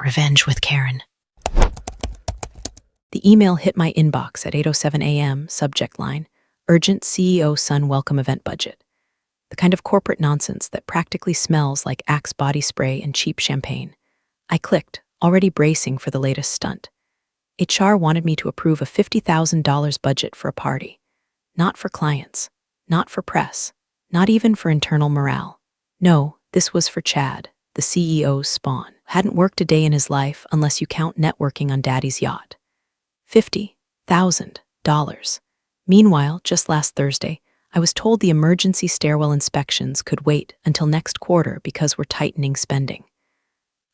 Revenge with Karen. The email hit my inbox at 8:07 a.m., subject line, Urgent CEO Son Welcome Event Budget. The kind of corporate nonsense that practically smells like Axe body spray and cheap champagne. I clicked, already bracing for the latest stunt. HR wanted me to approve a $50,000 budget for a party. Not for clients, not for press, not even for internal morale. No, this was for Chad, the CEO's spawn. Hadn't worked a day in his life unless you count networking on Daddy's yacht. $50,000. Meanwhile, just last Thursday, I was told the emergency stairwell inspections could wait until next quarter because we're tightening spending.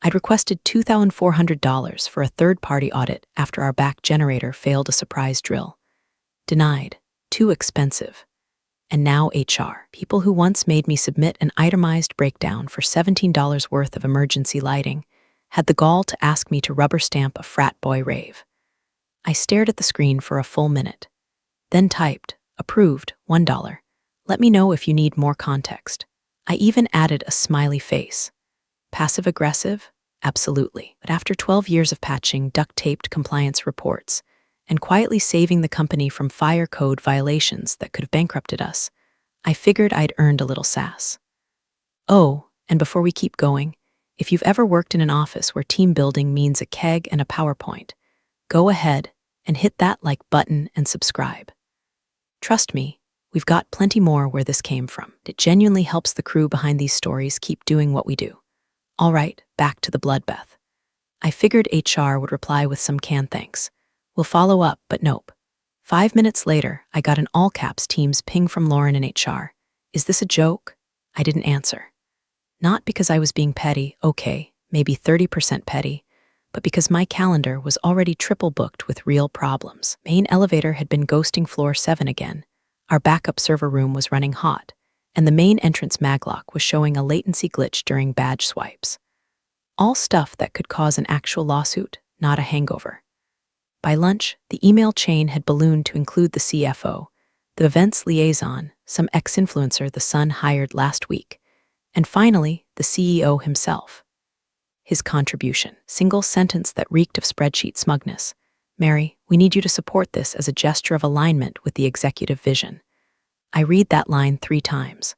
I'd requested $2,400 for a third-party audit after our back generator failed a surprise drill. Denied. Too expensive. And now HR, people who once made me submit an itemized breakdown for $17 worth of emergency lighting, had the gall to ask me to rubber stamp a frat boy rave. I stared at the screen for a full minute, then typed, approved, $1. Let me know if you need more context. I even added a smiley face. Passive-aggressive? Absolutely. But after 12 years of patching duct-taped compliance reports and quietly saving the company from fire code violations that could have bankrupted us, I figured I'd earned a little sass. Oh, and before we keep going, if you've ever worked in an office where team building means a keg and a PowerPoint, go ahead and hit that like button and subscribe. Trust me, we've got plenty more where this came from. It genuinely helps the crew behind these stories keep doing what we do. All right, back to the bloodbath. I figured HR would reply with some canned thanks. We'll follow up, but nope. 5 minutes later, I got an all-caps Teams ping from Lauren in HR. Is this a joke? I didn't answer. Not because I was being petty, okay, maybe 30% petty, but because my calendar was already triple booked with real problems. Main elevator had been ghosting floor 7 again. Our backup server room was running hot, and the main entrance maglock was showing a latency glitch during badge swipes. All stuff that could cause an actual lawsuit, not a hangover. By lunch, the email chain had ballooned to include the CFO, the events liaison, some ex-influencer the Sun hired last week, and finally, the CEO himself. His contribution, single sentence that reeked of spreadsheet smugness. Mary, we need you to support this as a gesture of alignment with the executive vision. I read that line 3 times.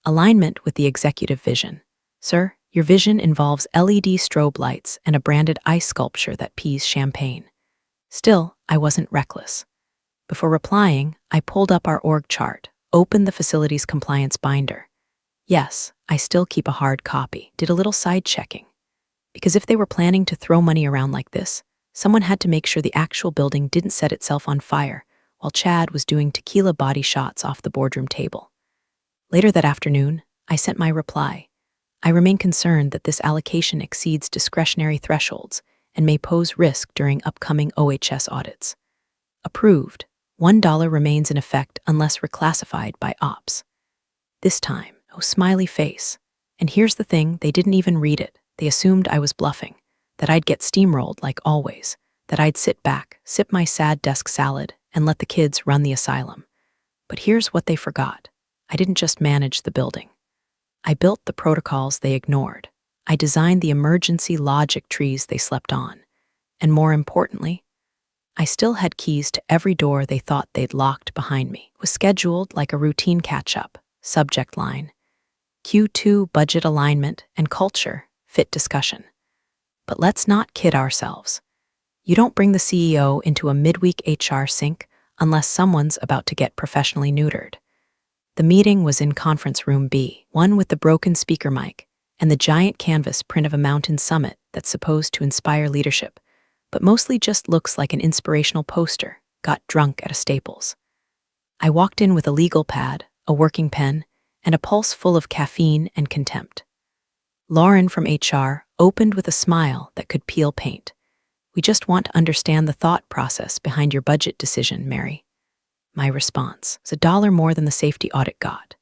Alignment with the executive vision. Sir, your vision involves LED strobe lights and a branded ice sculpture that pees champagne. Still, I wasn't reckless. Before replying, I pulled up our org chart, opened the facilities compliance binder. Yes, I still keep a hard copy. Did a little side checking. Because if they were planning to throw money around like this, someone had to make sure the actual building didn't set itself on fire while Chad was doing tequila body shots off the boardroom table. Later that afternoon, I sent my reply. I remain concerned that this allocation exceeds discretionary thresholds and may pose risk during upcoming OHS audits. Approved. $1 remains in effect unless reclassified by ops. This time, no smiley face. And here's the thing, they didn't even read it. They assumed I was bluffing, that I'd get steamrolled like always, that I'd sit back, sip my sad desk salad, and let the kids run the asylum. But here's what they forgot. I didn't just manage the building. I built the protocols they ignored. I designed the emergency logic trees they slept on. And more importantly, I still had keys to every door they thought they'd locked behind me. It was scheduled like a routine catch-up, subject line. Q2 budget alignment and culture. Fit discussion. But let's not kid ourselves. You don't bring the CEO into a midweek HR sync unless someone's about to get professionally neutered. The meeting was in conference room B, one with the broken speaker mic and the giant canvas print of a mountain summit that's supposed to inspire leadership, but mostly just looks like an inspirational poster got drunk at a Staples. I walked in with a legal pad, a working pen, and a pulse full of caffeine and contempt. Lauren from HR opened with a smile that could peel paint. We just want to understand the thought process behind your budget decision, Mary. My response was $1 more than the safety audit got.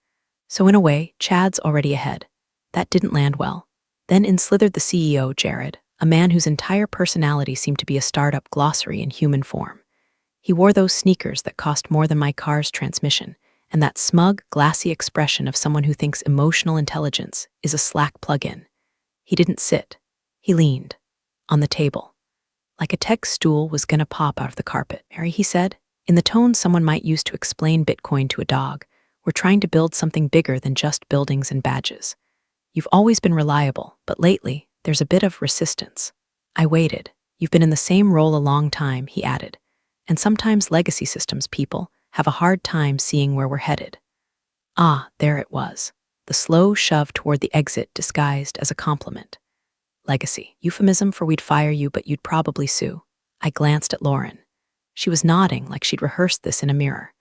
So in a way, Chad's already ahead. That didn't land well. Then in slithered the CEO, Jared, a man whose entire personality seemed to be a startup glossary in human form. He wore those sneakers that cost more than my car's transmission, and that smug, glassy expression of someone who thinks emotional intelligence is a Slack plug-in. He didn't sit. He leaned. on the table. Like a tech stool was gonna pop out of the carpet. Mary, he said, in the tone someone might use to explain Bitcoin to a dog, we're trying to build something bigger than just buildings and badges. You've always been reliable, but lately, there's a bit of resistance. I waited. You've been in the same role a long time, he added. And sometimes legacy systems people have a hard time seeing where we're headed. Ah, there it was. The slow shove toward the exit disguised as a compliment. Legacy. Euphemism for we'd fire you, but you'd probably sue. I glanced at Lauren. She was nodding like she'd rehearsed this in a mirror.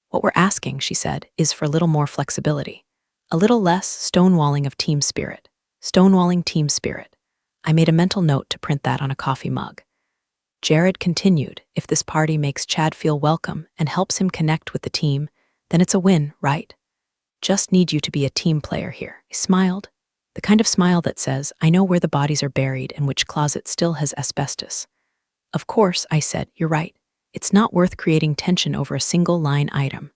What we're asking, she said, is for a little more flexibility. A little less stonewalling of team spirit. Stonewalling team spirit. I made a mental note to print that on a coffee mug. Jared continued, if this party makes Chad feel welcome and helps him connect with the team, then it's a win, right? Just need you to be a team player here. He smiled. The kind of smile that says, I know where the bodies are buried and which closet still has asbestos. Of course, I said, you're right. It's not worth creating tension over a single line item.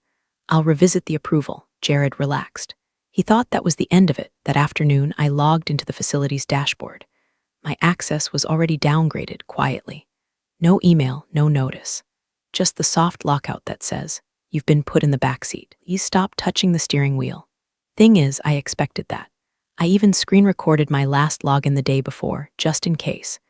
I'll revisit the approval. Jared relaxed. He thought that was the end of it. That afternoon, I logged into the facility's dashboard. My access was already downgraded quietly. No email, no notice. Just the soft lockout that says, you've been put in the backseat. Please stop touching the steering wheel. Thing is, I expected that. I even screen recorded my last login the day before, just in case.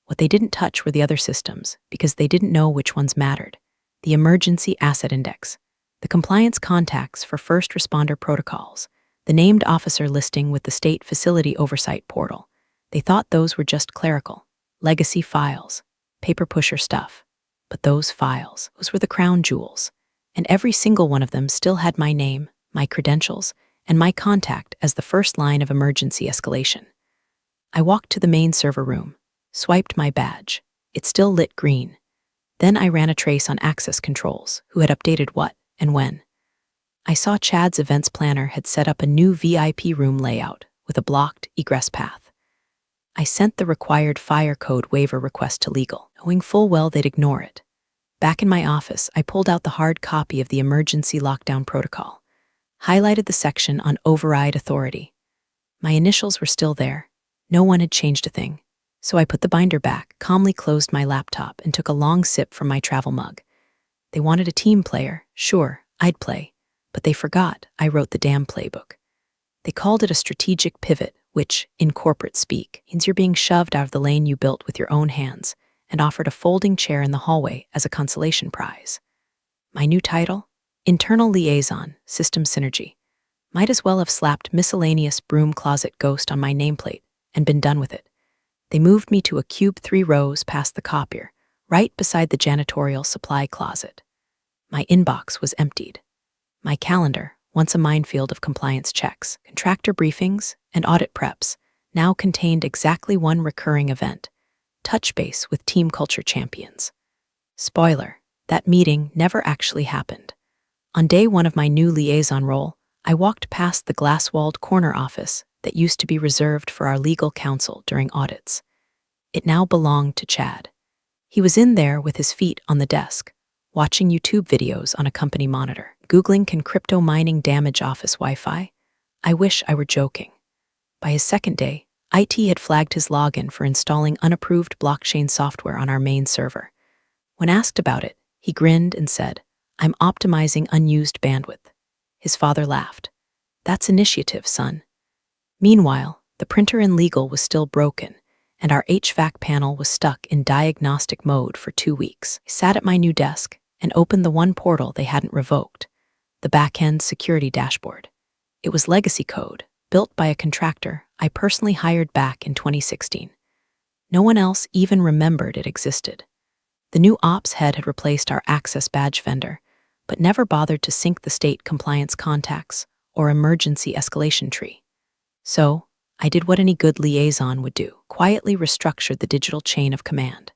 What they didn't touch were the other systems, because they didn't know which ones mattered. The Emergency Asset Index, the compliance contacts for first responder protocols, the named officer listing with the State Facility Oversight Portal. They thought those were just clerical, legacy files, paper pusher stuff. But those files, those were the crown jewels. And every single one of them still had my name, my credentials, and my contact as the first line of emergency escalation. I walked to the main server room, swiped my badge. It still lit green. Then I ran a trace on access controls, who had updated what and when. I saw Chad's events planner had set up a new VIP room layout with a blocked egress path. I sent the required fire code waiver request to legal, knowing full well they'd ignore it. Back in my office, I pulled out the hard copy of the emergency lockdown protocol, highlighted the section on override authority. My initials were still there. No one had changed a thing. So I put the binder back, calmly closed my laptop, and took a long sip from my travel mug. They wanted a team player. Sure, I'd play. But they forgot I wrote the damn playbook. They called it a strategic pivot, which, in corporate speak, means you're being shoved out of the lane you built with your own hands, and offered a folding chair in the hallway as a consolation prize. My new title? Internal Liaison, System Synergy. Might as well have slapped miscellaneous broom closet ghost on my nameplate and been done with it. They moved me to a cube 3 rows past the copier, right beside the janitorial supply closet. My inbox was emptied. My calendar, once a minefield of compliance checks, contractor briefings, and audit preps, now contained exactly one recurring event: touch base with team culture champions. Spoiler, that meeting never actually happened. On day one of my new liaison role, I walked past the glass-walled corner office that used to be reserved for our legal counsel during audits. It now belonged to Chad. He was in there with his feet on the desk, watching YouTube videos on a company monitor. Googling, can crypto mining damage office Wi-Fi? I wish I were joking. By his second day, IT had flagged his login for installing unapproved blockchain software on our main server. When asked about it, he grinned and said, I'm optimizing unused bandwidth. His father laughed. That's initiative, son. Meanwhile, the printer in legal was still broken, and our HVAC panel was stuck in diagnostic mode for 2 weeks. I sat at my new desk and opened the one portal they hadn't revoked, the back-end security dashboard. It was legacy code, built by a contractor I personally hired back in 2016. No one else even remembered it existed. The new ops head had replaced our access badge vendor, but never bothered to sync the state compliance contacts or emergency escalation tree. So, I did what any good liaison would do, quietly restructured the digital chain of command.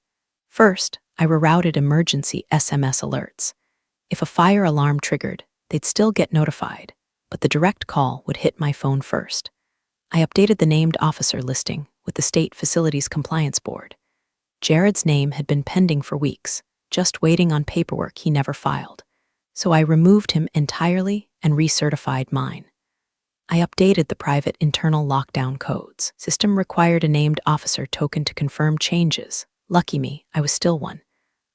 First, I rerouted emergency SMS alerts. If a fire alarm triggered, they'd still get notified, but the direct call would hit my phone first. I updated the named officer listing with the State Facilities Compliance Board. Jared's name had been pending for weeks, just waiting on paperwork he never filed. So I removed him entirely and recertified mine. I updated the private internal lockdown codes. System required a named officer token to confirm changes. Lucky me, I was still one.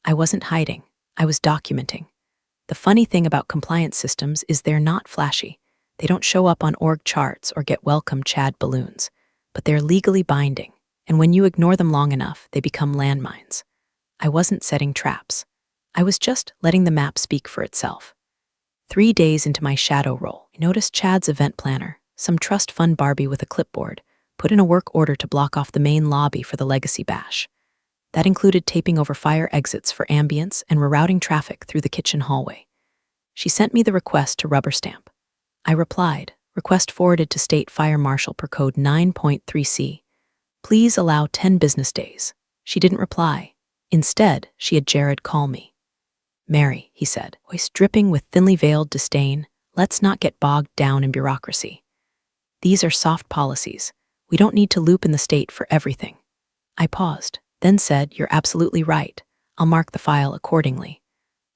I wasn't hiding. I was documenting. The funny thing about compliance systems is they're not flashy. They don't show up on org charts or get welcome Chad balloons, but they're legally binding, and when you ignore them long enough, they become landmines. I wasn't setting traps. I was just letting the map speak for itself. 3 days into my shadow role, I noticed Chad's event planner, some trust fund Barbie with a clipboard, put in a work order to block off the main lobby for the Legacy Bash. That included taping over fire exits for ambience and rerouting traffic through the kitchen hallway. She sent me the request to rubber stamp. I replied, request forwarded to State Fire Marshal per Code 9.3c. Please allow 10 business days. She didn't reply. Instead, she had Jared call me. Mary, he said, voice dripping with thinly veiled disdain, let's not get bogged down in bureaucracy. These are soft policies. We don't need to loop in the state for everything. I paused, then said, you're absolutely right. I'll mark the file accordingly.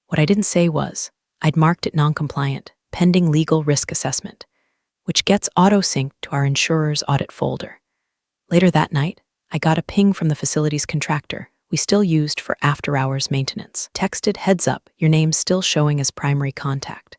What I didn't say was, I'd marked it non-compliant, pending legal risk assessment, which gets auto-synced to our insurer's audit folder. Later that night, I got a ping from the facility's contractor we still used for after-hours maintenance. Texted, heads up, your name's still showing as primary contact.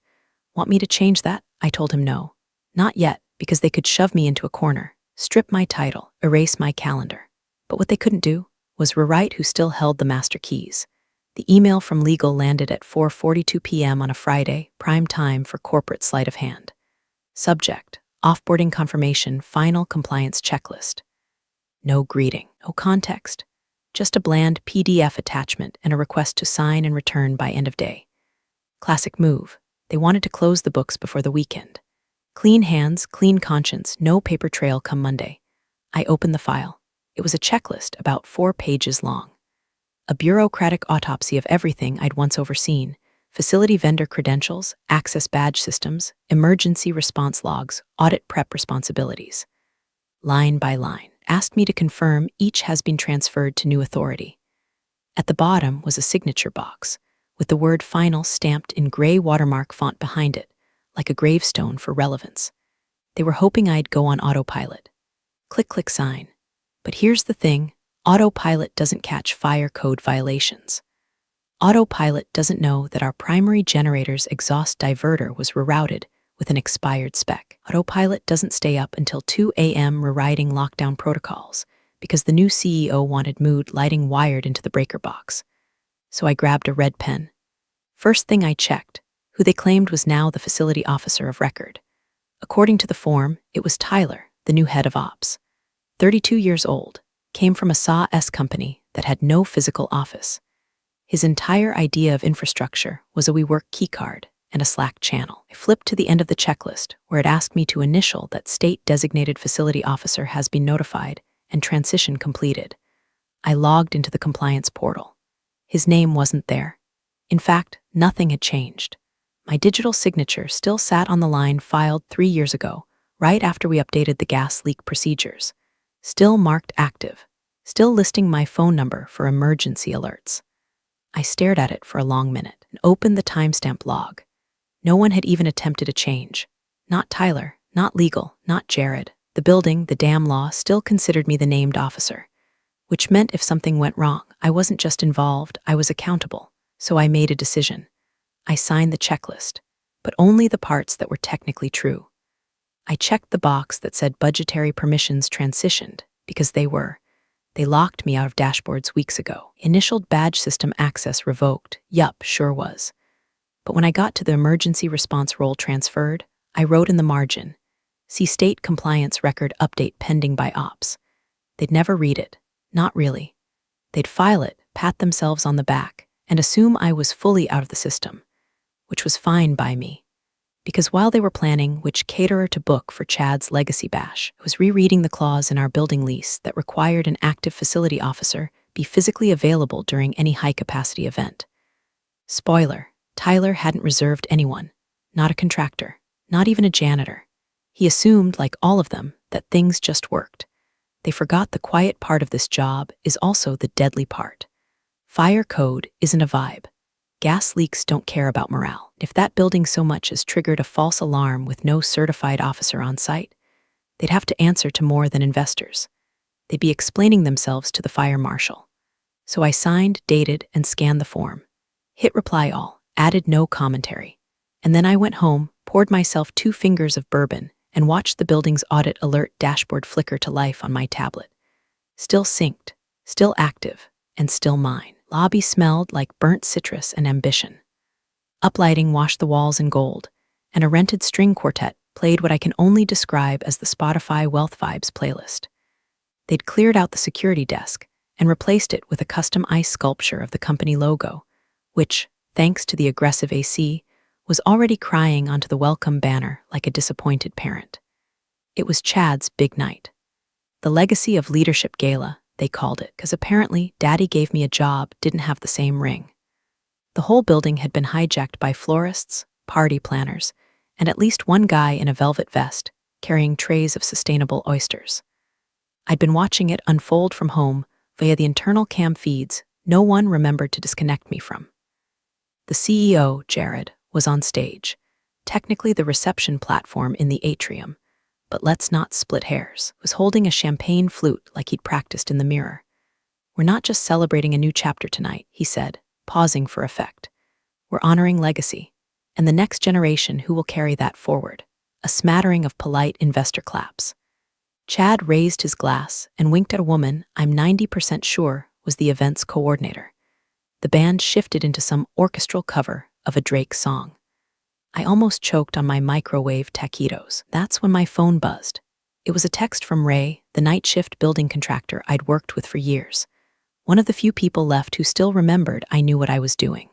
Want me to change that? I told him no. Not yet, because they could shove me into a corner, strip my title, erase my calendar. But what they couldn't do was rewrite who still held the master keys. The email from legal landed at 4:42 p.m. on a Friday, prime time for corporate sleight of hand. Subject, offboarding confirmation, final compliance checklist. No greeting, no context. Just a bland PDF attachment and a request to sign and return by end of day. Classic move. They wanted to close the books before the weekend. Clean hands, clean conscience, no paper trail come Monday. I opened the file. It was a checklist about 4 pages long. A bureaucratic autopsy of everything I'd once overseen: facility vendor credentials, access badge systems, emergency response logs, audit prep responsibilities. Line by line, asked me to confirm each has been transferred to new authority. At the bottom was a signature box, with the word final stamped in gray watermark font behind it, like a gravestone for relevance. They were hoping I'd go on autopilot. Click, click, sign. But here's the thing, autopilot doesn't catch fire code violations. Autopilot doesn't know that our primary generator's exhaust diverter was rerouted with an expired spec. Autopilot doesn't stay up until 2 a.m. rewriting lockdown protocols because the new CEO wanted mood lighting wired into the breaker box. So I grabbed a red pen. First thing I checked, who they claimed was now the facility officer of record. According to the form, it was Tyler, the new head of ops. 32 years old, came from a SAW company that had no physical office. His entire idea of infrastructure was a WeWork keycard and a Slack channel. I flipped to the end of the checklist, where it asked me to initial that state-designated facility officer has been notified and transition completed. I logged into the compliance portal. His name wasn't there. In fact, nothing had changed. My digital signature still sat on the line filed 3 years ago, right after we updated the gas leak procedures. Still marked active, still listing my phone number for emergency alerts. I stared at it for a long minute and opened the timestamp log. No one had even attempted a change. Not Tyler, not legal, not Jared. The building, the damn law, still considered me the named officer, which meant if something went wrong, I wasn't just involved, I was accountable. So I made a decision. I signed the checklist, but only the parts that were technically true. I checked the box that said budgetary permissions transitioned, because they were. They locked me out of dashboards weeks ago. Initialed badge system access revoked. Yup, sure was. But when I got to the emergency response role transferred, I wrote in the margin, see state compliance record update pending by ops. They'd never read it. Not really. They'd file it, pat themselves on the back, and assume I was fully out of the system, which was fine by me. Because while they were planning which caterer to book for Chad's Legacy Bash, I was rereading the clause in our building lease that required an active facility officer be physically available during any high-capacity event. Spoiler, Tyler hadn't reserved anyone, not a contractor, not even a janitor. He assumed, like all of them, that things just worked. They forgot the quiet part of this job is also the deadly part. Fire code isn't a vibe. Gas leaks don't care about morale. If that building so much as triggered a false alarm with no certified officer on site, they'd have to answer to more than investors. They'd be explaining themselves to the fire marshal. So I signed, dated, and scanned the form. Hit reply all, added no commentary. And then I went home, poured myself 2 fingers of bourbon, and watched the building's audit alert dashboard flicker to life on my tablet. Still synced, still active, and still mine. Lobby smelled like burnt citrus and ambition. Uplighting washed the walls in gold, and a rented string quartet played what I can only describe as the Spotify Wealth Vibes playlist. They'd cleared out the security desk and replaced it with a custom ice sculpture of the company logo, which, thanks to the aggressive AC, was already crying onto the welcome banner like a disappointed parent. It was Chad's big night. The Legacy of Leadership Gala, they called it, because apparently Daddy gave me a job didn't have the same ring. The whole building had been hijacked by florists, party planners, and at least one guy in a velvet vest carrying trays of sustainable oysters. I'd been watching it unfold from home via the internal cam feeds no one remembered to disconnect me from. The CEO, Jared, was on stage, technically the reception platform in the atrium, but let's not split hairs, was holding a champagne flute like he'd practiced in the mirror. We're not just celebrating a new chapter tonight, he said, pausing for effect. We're honoring legacy, and the next generation who will carry that forward. A smattering of polite investor claps. Chad raised his glass and winked at a woman I'm 90% sure was the event's coordinator. The band shifted into some orchestral cover of a Drake song. I almost choked on my microwave taquitos. That's when my phone buzzed. It was a text from Ray, the night shift building contractor I'd worked with for years. One of the few people left who still remembered I knew what I was doing.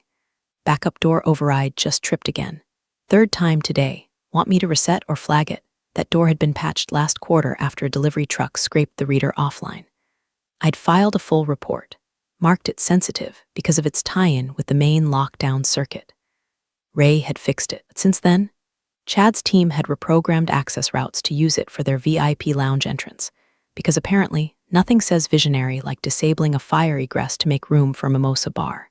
Backup door override just tripped again. 3rd time today. Want me to reset or flag it? That door had been patched last quarter after a delivery truck scraped the reader offline. I'd filed a full report, marked it sensitive because of its tie-in with the main lockdown circuit. Ray had fixed it. But since then, Chad's team had reprogrammed access routes to use it for their VIP lounge entrance, because apparently nothing says visionary like disabling a fire egress to make room for a mimosa bar.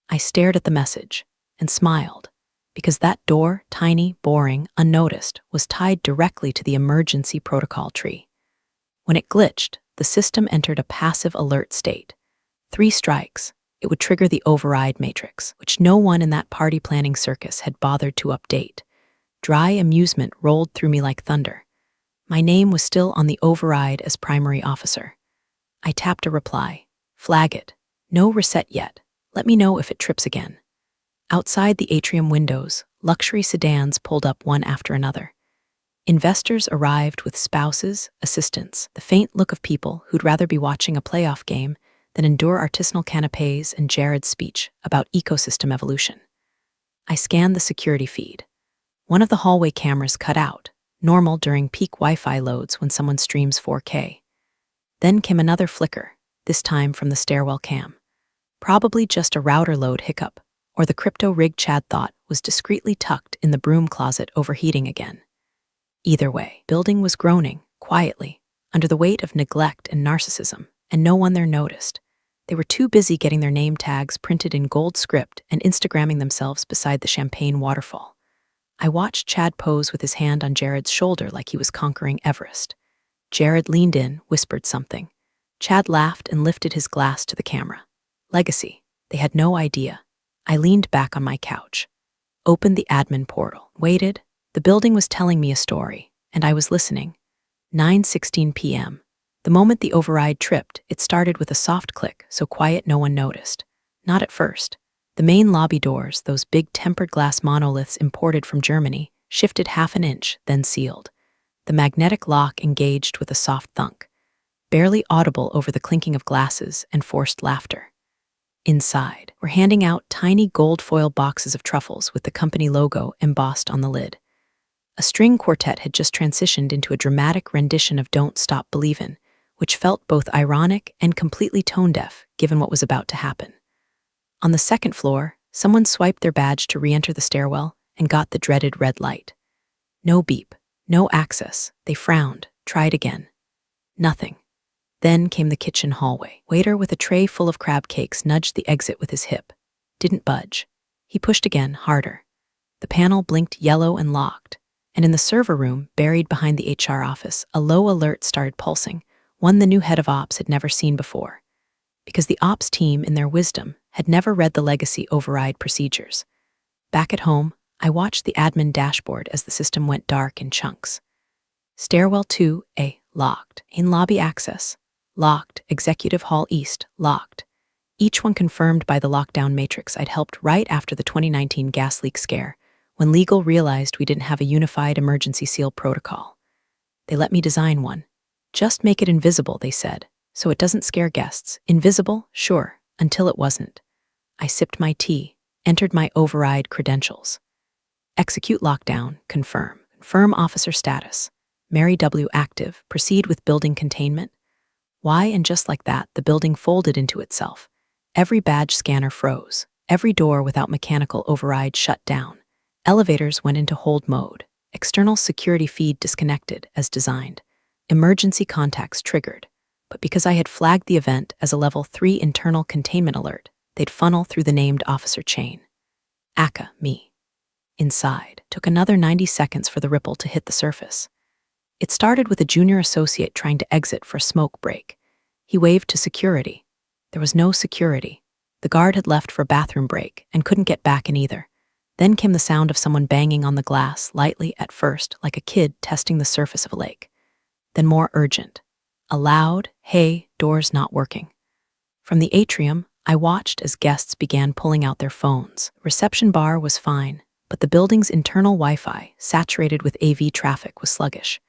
I stared at the message and smiled, because that door, tiny, boring, unnoticed, was tied directly to the emergency protocol tree. When it glitched, the system entered a passive alert state. 3 strikes, it would trigger the override matrix, which no one in that party planning circus had bothered to update. Dry amusement rolled through me like thunder. My name was still on the override as primary officer. I tapped a reply. Flag it. No reset yet. Let me know if it trips again. Outside the atrium windows, luxury sedans pulled up one after another. Investors arrived with spouses, assistants, the faint look of people who'd rather be watching a playoff game than endure artisanal canapes and Jared's speech about ecosystem evolution. I scanned the security feed. One of the hallway cameras cut out, normal during peak Wi-Fi loads when someone streams 4K. Then came another flicker, this time from the stairwell cam. Probably just a router load hiccup, or the crypto rig Chad thought was discreetly tucked in the broom closet overheating again. Either way, building was groaning, quietly, under the weight of neglect and narcissism, and no one there noticed. They were too busy getting their name tags printed in gold script and Instagramming themselves beside the champagne waterfall. I watched Chad pose with his hand on Jared's shoulder like he was conquering Everest. Jared leaned in, whispered something. Chad laughed and lifted his glass to the camera. Legacy. They had no idea. I leaned back on my couch, opened the admin portal, waited. The building was telling me a story, and I was listening. 9:16 p.m. The moment the override tripped, it started with a soft click, so quiet no one noticed. Not at first. The main lobby doors, those big tempered glass monoliths imported from Germany, shifted half an inch, then sealed. The magnetic lock engaged with a soft thunk, barely audible over the clinking of glasses and forced laughter. Inside, we're handing out tiny gold foil boxes of truffles with the company logo embossed on the lid. A string quartet had just transitioned into a dramatic rendition of Don't Stop Believin', which felt both ironic and completely tone-deaf given what was about to happen. On the 2nd floor, someone swiped their badge to re-enter the stairwell and got the dreaded red light. No beep, no access. They frowned, tried again. Nothing. Then came the kitchen hallway. Waiter with a tray full of crab cakes nudged the exit with his hip. Didn't budge. He pushed again, harder. The panel blinked yellow and locked. And in the server room, buried behind the HR office, a low alert started pulsing, one the new head of ops had never seen before. Because the ops team, in their wisdom, had never read the legacy override procedures. Back at home, I watched the admin dashboard as the system went dark in chunks. Stairwell 2A, locked. In lobby access, locked. Executive Hall East, locked. Each one confirmed by the lockdown matrix I'd helped right after the 2019 gas leak scare, when legal realized we didn't have a unified emergency seal protocol. They let me design one. Just make it invisible, they said, so it doesn't scare guests. Invisible? Sure, until it wasn't. I sipped my tea, entered my override credentials. Execute lockdown, confirm. Confirm officer status. Mary W. active, proceed with building containment. Why? And just like that, the building folded into itself. Every badge scanner froze. Every door without mechanical override shut down. Elevators went into hold mode. External security feed disconnected as designed. Emergency contacts triggered. But because I had flagged the event as a level 3 internal containment alert, they'd funnel through the named officer chain. ACA, me. Inside, took another 90 seconds for the ripple to hit the surface. It started with a junior associate trying to exit for a smoke break. He waved to security. There was no security. The guard had left for a bathroom break and couldn't get back in either. Then came the sound of someone banging on the glass, lightly at first, like a kid testing the surface of a lake. Then more urgent. A loud, "Hey, door's not working." From the atrium, I watched as guests began pulling out their phones. The reception bar was fine, but the building's internal Wi-Fi, saturated with AV traffic, was sluggish.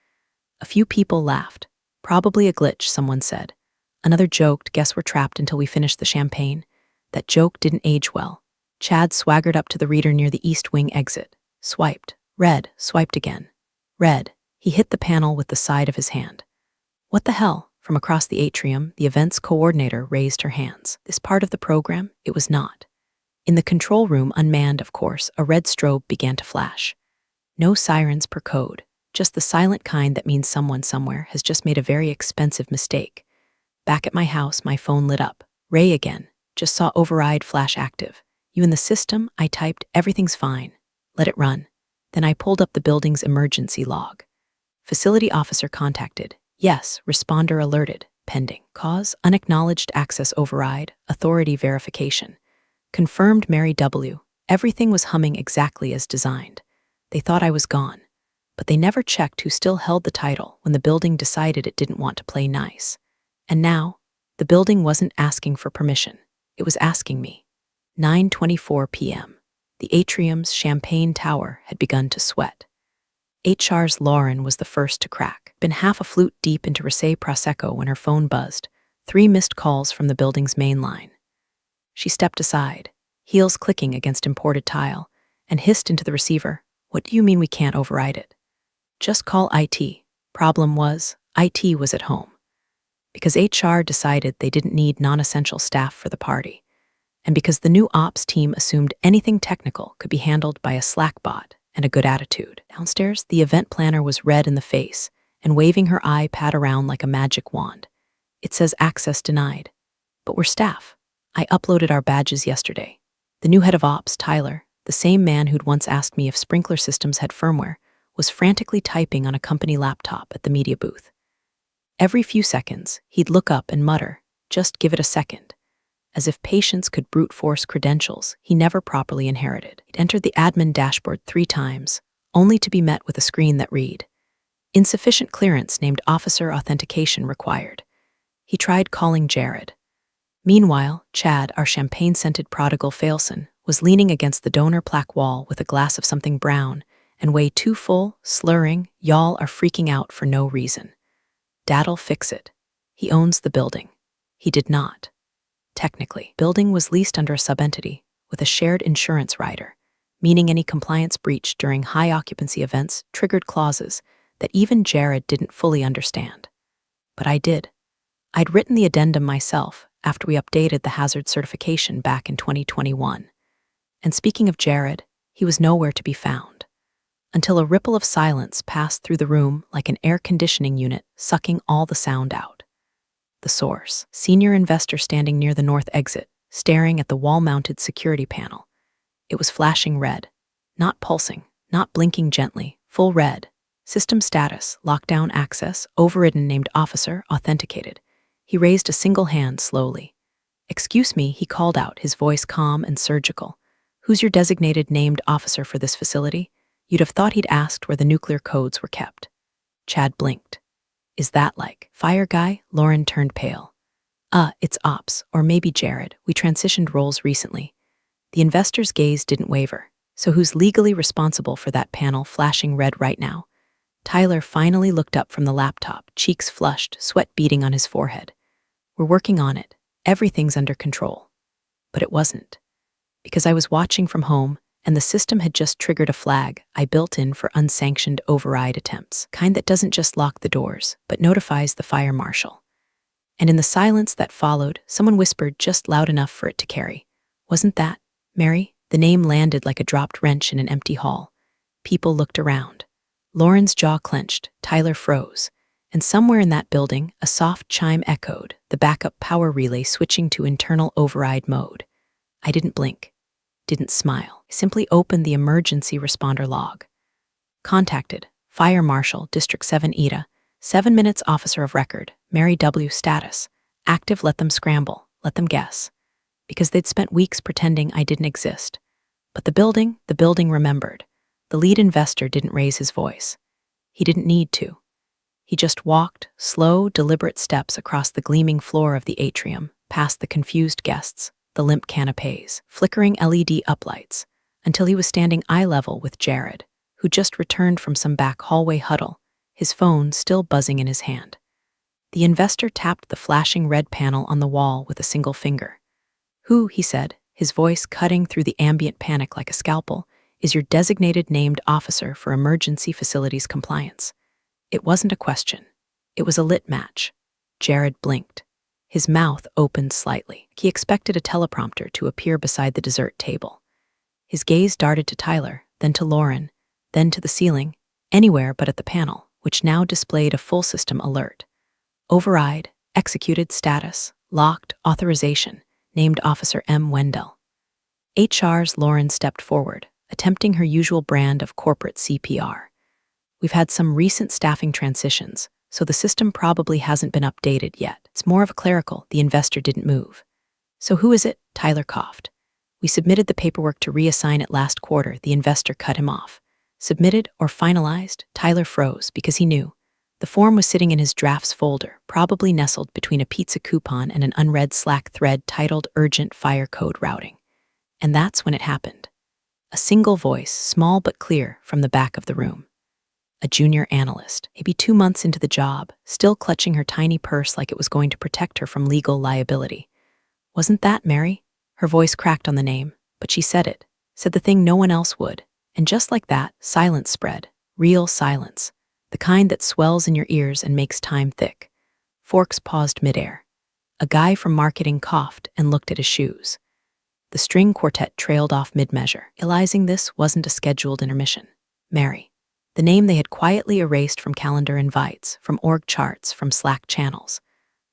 A few people laughed. Probably a glitch, someone said. Another joked, guess we're trapped until we finish the champagne. That joke didn't age well. Chad swaggered up to the reader near the East Wing exit. Swiped. Read. Swiped again. Read. He hit the panel with the side of his hand. What the hell? From across the atrium, the events coordinator raised her hands. This part of the program? It was not. In the control room, unmanned, of course, a red strobe began to flash. No sirens per code. Just the silent kind that means someone somewhere has just made a very expensive mistake. Back at my house, my phone lit up. Ray again. Just saw override flash active. You in the system? I typed, everything's fine. Let it run. Then I pulled up the building's emergency log. Facility officer contacted. Yes, responder alerted. Pending. Cause, unacknowledged access override, authority verification. Confirmed Mary W. Everything was humming exactly as designed. They thought I was gone. But they never checked who still held the title when the building decided it didn't want to play nice. And now, the building wasn't asking for permission. It was asking me. 9:24 p.m. The atrium's champagne tower had begun to sweat. HR's Lauren was the first to crack. Been half a flute deep into Rosé Prosecco when her phone buzzed. 3 missed calls from the building's main line. She stepped aside, heels clicking against imported tile, and hissed into the receiver, "What do you mean we can't override it? Just call IT." Problem was, IT was at home. Because HR decided they didn't need non-essential staff for the party. And because the new ops team assumed anything technical could be handled by a Slack bot and a good attitude. Downstairs, the event planner was red in the face and waving her iPad around like a magic wand. It says access denied. But we're staff. I uploaded our badges yesterday. The new head of ops, Tyler, the same man who'd once asked me if sprinkler systems had firmware, was frantically typing on a company laptop at the media booth. Every few seconds, he'd look up and mutter, "Just give it a second," as if patience could brute force credentials he never properly inherited. He'd entered the admin dashboard 3 times, only to be met with a screen that read, "Insufficient clearance named officer authentication required." He tried calling Jared. Meanwhile, Chad, our champagne-scented prodigal Failson, was leaning against the donor plaque wall with a glass of something brown and way too full, slurring, "Y'all are freaking out for no reason. Dad'll fix it. He owns the building." He did not. Technically, building was leased under a sub-entity with a shared insurance rider, meaning any compliance breach during high-occupancy events triggered clauses that even Jared didn't fully understand. But I did. I'd written the addendum myself after we updated the hazard certification back in 2021. And speaking of Jared, he was nowhere to be found. Until a ripple of silence passed through the room like an air conditioning unit sucking all the sound out. The source, senior investor standing near the north exit, staring at the wall-mounted security panel. It was flashing red. Not pulsing, not blinking gently, full red. System status, lockdown access, overridden named officer, authenticated. He raised a single hand slowly. "Excuse me," he called out, his voice calm and surgical. "Who's your designated named officer for this facility?" You'd have thought he'd asked where the nuclear codes were kept. Chad blinked. "Is that like fire guy?" Lauren turned pale. It's Ops, or maybe Jared. We transitioned roles recently." The investor's gaze didn't waver. "So who's legally responsible for that panel flashing red right now?" Tyler finally looked up from the laptop, cheeks flushed, sweat beading on his forehead. "We're working on it. Everything's under control." But it wasn't. Because I was watching from home, and the system had just triggered a flag I built in for unsanctioned override attempts, kind that doesn't just lock the doors, but notifies the fire marshal. And in the silence that followed, someone whispered just loud enough for it to carry. "Wasn't that Mary?" The name landed like a dropped wrench in an empty hall. People looked around. Lauren's jaw clenched, Tyler froze, and somewhere in that building, a soft chime echoed, the backup power relay switching to internal override mode. I didn't blink, didn't smile. I simply opened the emergency responder log. Contacted, Fire Marshal, District 7 ETA, 7 minutes officer of record, Mary W. status. Active, let them scramble, let them guess. Because they'd spent weeks pretending I didn't exist. But the building remembered. The lead investor didn't raise his voice. He didn't need to. He just walked, slow, deliberate steps across the gleaming floor of the atrium, past the confused guests, the limp canapes, flickering LED uplights, until he was standing eye level with Jared, who just returned from some back hallway huddle, his phone still buzzing in his hand. The investor tapped the flashing red panel on the wall with a single finger. "Who," he said, his voice cutting through the ambient panic like a scalpel, "is your designated named officer for emergency facilities compliance?" It wasn't a question. It was a lit match. Jared blinked. His mouth opened slightly. He expected a teleprompter to appear beside the dessert table. His gaze darted to Tyler, then to Lauren, then to the ceiling, anywhere but at the panel, which now displayed a full system alert. Override, executed status, locked, authorization, named Officer M. Wendell. HR's Lauren stepped forward, attempting her usual brand of corporate CPR. "We've had some recent staffing transitions, so the system probably hasn't been updated yet. It's more of a clerical." The investor didn't move. "So who is it?" Tyler coughed. "We submitted the paperwork to reassign it last quarter." The investor cut him off. "Submitted or finalized?" Tyler froze because he knew. The form was sitting in his drafts folder, probably nestled between a pizza coupon and an unread Slack thread titled Urgent Fire Code Routing. And that's when it happened. A single voice, small but clear, from the back of the room. A junior analyst, maybe 2 months into the job, still clutching her tiny purse like it was going to protect her from legal liability. "Wasn't that Mary?" Her voice cracked on the name, but she said it, said the thing no one else would. And just like that, silence spread, real silence, the kind that swells in your ears and makes time thick. Forks paused midair. A guy from marketing coughed and looked at his shoes. The string quartet trailed off mid-measure, realizing this wasn't a scheduled intermission. Mary. The name they had quietly erased from calendar invites, from org charts, from Slack channels.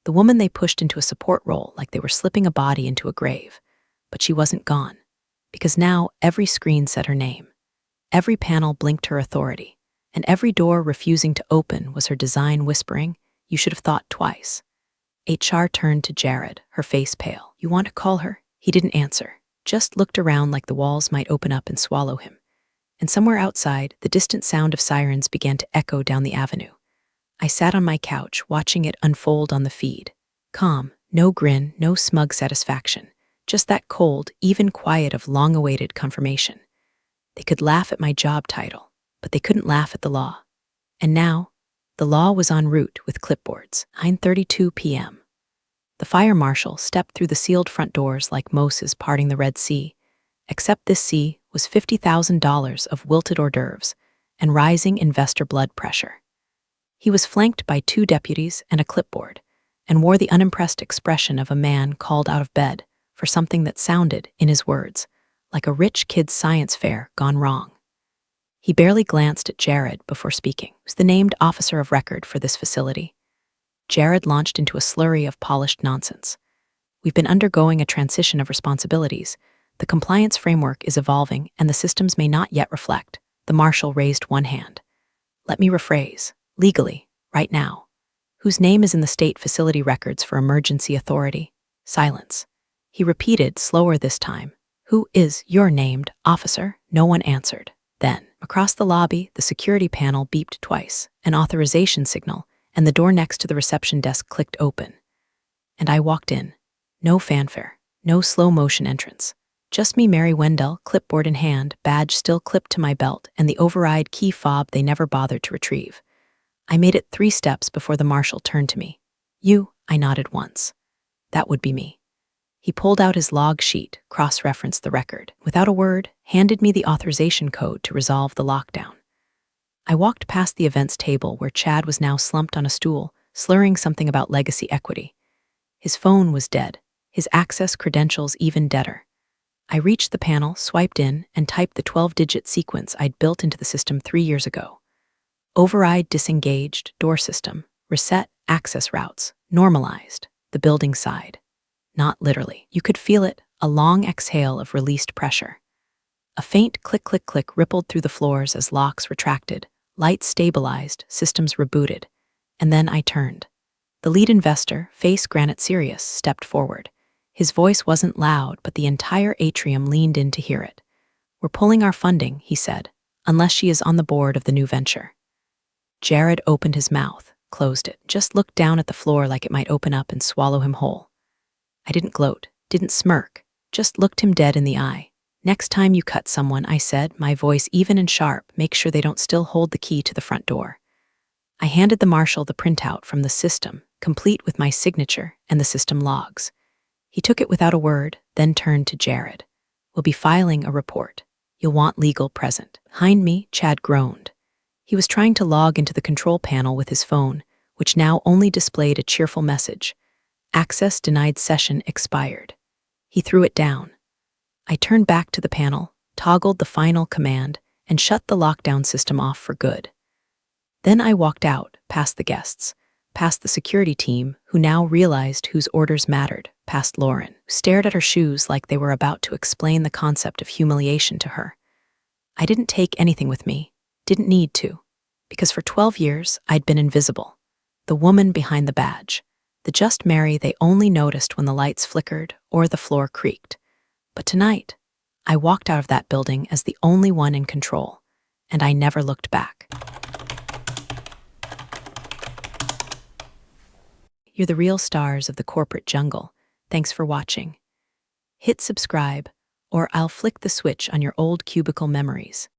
The woman they pushed into a support role like they were slipping a body into a grave. But she wasn't gone. Because now every screen said her name. Every panel blinked her authority. And every door refusing to open was her design whispering, "You should have thought twice." HR turned to Jared, her face pale. "You want to call her?" He didn't answer, just looked around like the walls might open up and swallow him. And somewhere outside, the distant sound of sirens began to echo down the avenue. I sat on my couch, watching it unfold on the feed. Calm, no grin, no smug satisfaction. Just that cold, even quiet of long-awaited confirmation. They could laugh at my job title, but they couldn't laugh at the law. And now, the law was en route with clipboards. 9:32 p.m. The fire marshal stepped through the sealed front doors like Moses parting the Red Sea, except this sea was $50,000 of wilted hors d'oeuvres and rising investor blood pressure. He was flanked by 2 deputies and a clipboard, and wore the unimpressed expression of a man called out of bed for something that sounded, in his words, like a rich kid's science fair gone wrong. He barely glanced at Jared before speaking. Who's the named officer of record for this facility? Jared launched into a slurry of polished nonsense. We've been undergoing a transition of responsibilities. The compliance framework is evolving, and the systems may not yet reflect. The marshal raised one hand. Let me rephrase. Legally, right now. Whose name is in the state facility records for emergency authority? Silence. He repeated, slower this time. Who is your named officer? No one answered. Then, across the lobby, the security panel beeped twice, an authorization signal, and the door next to the reception desk clicked open. And I walked in. No fanfare, no slow-motion entrance. Just me, Mary Wendell, clipboard in hand, badge still clipped to my belt, and the override key fob they never bothered to retrieve. I made it 3 steps before the marshal turned to me. You, I nodded once. That would be me. He pulled out his log sheet, cross-referenced the record, without a word, handed me the authorization code to resolve the lockdown. I walked past the events table where Chad was now slumped on a stool, slurring something about legacy equity. His phone was dead, his access credentials even deader. I reached the panel, swiped in, and typed the 12-digit sequence I'd built into the system 3 years ago. Override disengaged, door system, reset, access routes, normalized, the building sighed. Not literally. You could feel it, a long exhale of released pressure. A faint click-click-click rippled through the floors as locks retracted, lights stabilized, systems rebooted. And then I turned. The lead investor, face granite serious, stepped forward. His voice wasn't loud, but the entire atrium leaned in to hear it. We're pulling our funding, he said, unless she is on the board of the new venture. Jared opened his mouth, closed it, just looked down at the floor like it might open up and swallow him whole. I didn't gloat, didn't smirk, just looked him dead in the eye. Next time you cut someone, I said, my voice even and sharp, make sure they don't still hold the key to the front door. I handed the marshal the printout from the system, complete with my signature and the system logs. He took it without a word, then turned to Jared. We'll be filing a report. You'll want legal present. Behind me, Chad groaned. He was trying to log into the control panel with his phone, which now only displayed a cheerful message. Access denied, session expired. He threw it down. I turned back to the panel, toggled the final command, and shut the lockdown system off for good. Then I walked out, past the guests, past the security team, who now realized whose orders mattered, past Lauren, who stared at her shoes like they were about to explain the concept of humiliation to her. I didn't take anything with me, didn't need to, because for 12 years I'd been invisible, the woman behind the badge, the just Mary they only noticed when the lights flickered or the floor creaked. But tonight, I walked out of that building as the only one in control, and I never looked back. You're the real stars of the corporate jungle. Thanks for watching. Hit subscribe, or I'll flick the switch on your old cubicle memories.